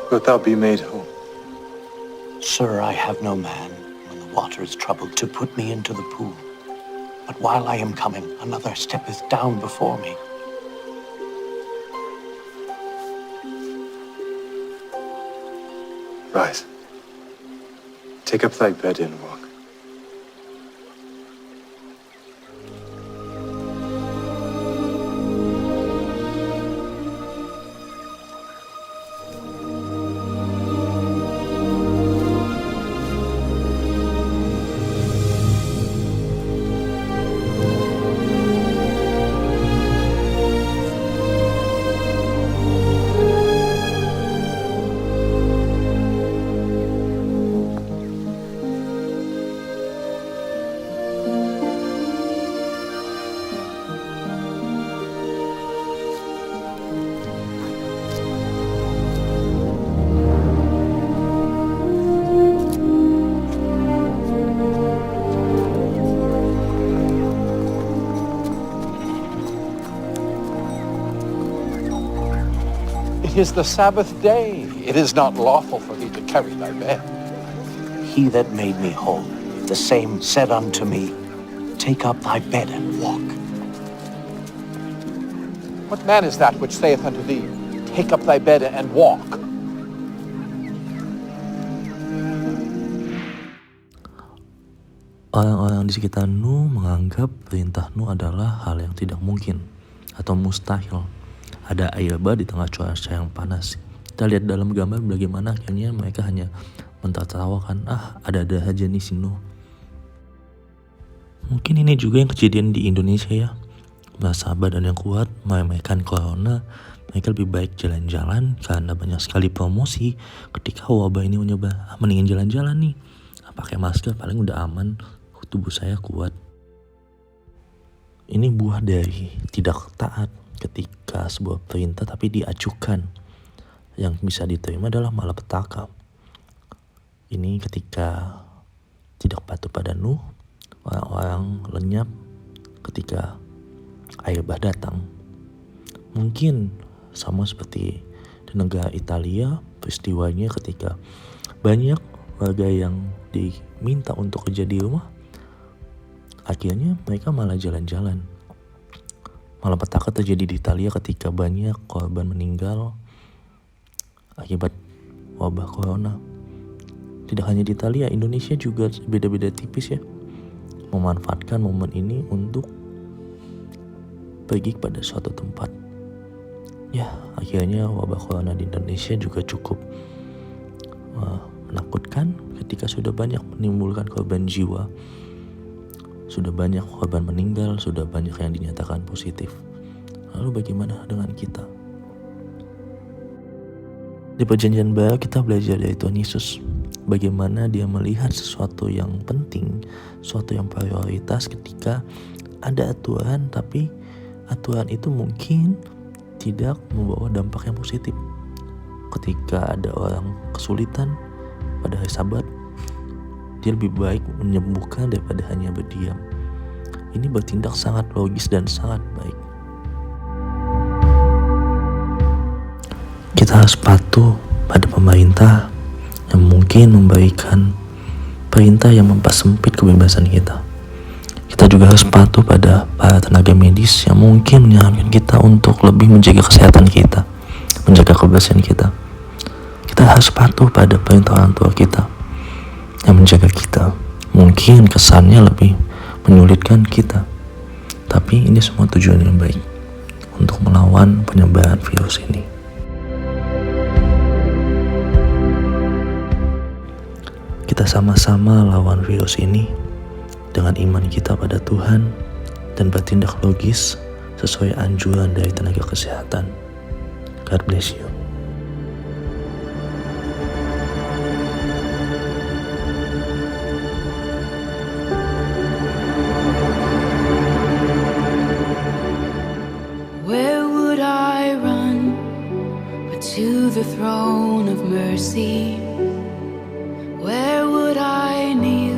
Wilt thou be made whole? Sir, I have no man when the water is troubled to put me into the pool. But while I am coming, another steppeth down before me. Rise. Take up thy bed and walk. It is the Sabbath day. It is not lawful for thee to carry thy bed. He that made me whole, the same said unto me, Take up thy bed and walk. What man is that which saith unto thee, Take up thy bed and walk? Orang-orang di sekitar Nuh menganggap perintah Nuh adalah hal yang tidak mungkin atau mustahil. Ada air bah di tengah cuaca yang panas. Kita lihat dalam gambar bagaimana akhirnya mereka hanya mentertawakan, ada-ada aja nih si Nuh. Mungkin ini juga yang kejadian di Indonesia ya. Merasa badan yang kuat, meremehkan corona, mereka lebih baik jalan-jalan karena banyak sekali promosi. Ketika wabah ini menyebar, mendingan jalan-jalan nih. Pakai masker paling udah aman, tubuh saya kuat. Ini buah dari tidak taat ketika sebuah perintah tapi diacukan. Yang bisa diterima adalah malapetaka. Ini ketika tidak patuh pada Nuh, orang-orang lenyap ketika air bah datang. Mungkin sama seperti di negara Italia, peristiwanya ketika banyak warga yang diminta untuk kerja di rumah, akhirnya mereka malah jalan-jalan. Malapetaka terjadi di Italia ketika banyak korban meninggal akibat wabah corona. Tidak hanya di Italia, Indonesia juga beda-beda tipis ya. Memanfaatkan momen ini untuk pergi kepada suatu tempat. Ya, akhirnya wabah corona di Indonesia juga cukup menakutkan ketika sudah banyak menimbulkan korban jiwa. Sudah banyak korban meninggal, sudah banyak yang dinyatakan positif. Lalu bagaimana dengan kita? Di perjanjian baru kita belajar dari Tuhan Yesus. Bagaimana dia melihat sesuatu yang penting, sesuatu yang prioritas ketika ada aturan, tapi aturan itu mungkin tidak membawa dampak yang positif. Ketika ada orang kesulitan pada hari Sabat, dia lebih baik menyembuhkan daripada hanya berdiam. Ini bertindak sangat logis dan sangat baik. Kita harus patuh pada pemerintah yang mungkin memberikan perintah yang mempersempit kebebasan kita. Kita juga harus patuh pada para tenaga medis yang mungkin menyarankan kita untuk lebih menjaga kesehatan kita, menjaga kebersihan kita. Kita harus patuh pada perintah orang tua kita yang menjaga kita. Mungkin kesannya lebih menyulitkan kita, tapi ini semua tujuan yang baik untuk melawan penyebaran virus ini. Kita sama-sama lawan virus ini dengan iman kita pada Tuhan dan bertindak logis sesuai anjuran dari tenaga kesehatan. God bless you. To the throne of mercy, where would I kneel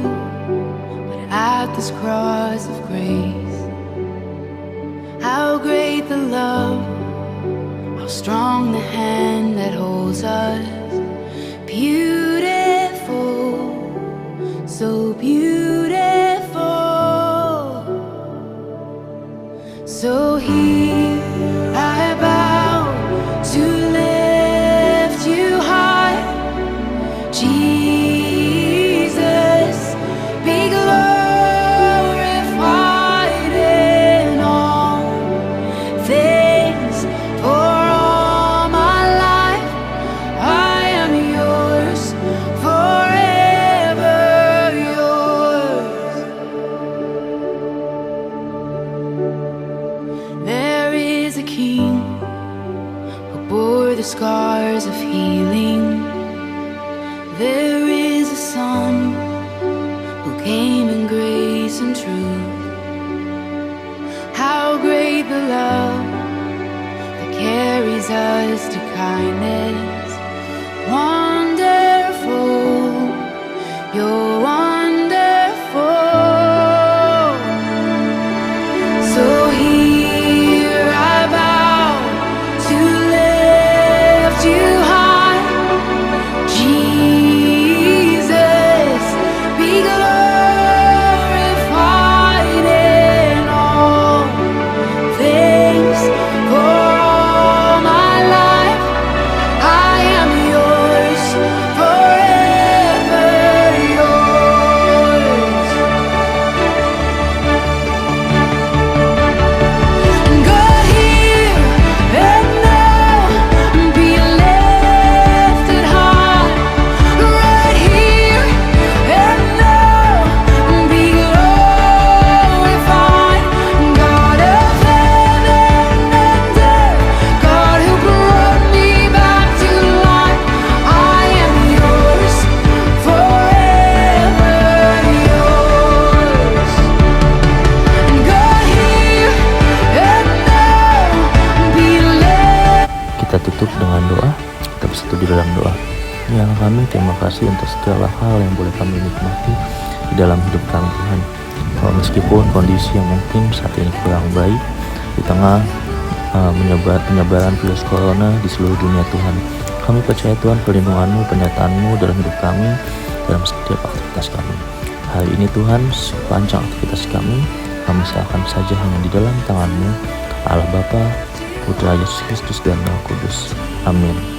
but at this cross of grace? How great the love, how strong the hand that holds us. scars of healing. There is a Son who came in grace and truth. How great the love that carries us to kindness. Wonderful, you're wonderful. So here I bow to lift you high. Jesus, be glorified in all things. For all my life I am yours, forever yours. And God, here and now, be lifted high. Right here and now, be glorified. God of heaven and earth, God who brought me back to life, I am yours, forever yours. And God, here and now, be lifted. Kita tutup dengan doa. Kita bersatu di dalam doa. Ya Allah, kami terima kasih untuk segala hal yang boleh kami nikmati di dalam hidup kami, Tuhan. Meskipun kondisi yang mungkin saat ini kurang baik di tengah penyebaran virus corona di seluruh dunia, Tuhan, kami percaya Tuhan perlindungan-Mu, penyertaan-Mu dalam hidup kami, dalam setiap aktivitas kami. Hari ini Tuhan, sepanjang aktivitas kami serahkan saja hanya di dalam tangan-Mu, Allah Bapa, Putra Yesus Kristus dan Roh Kudus. Amin.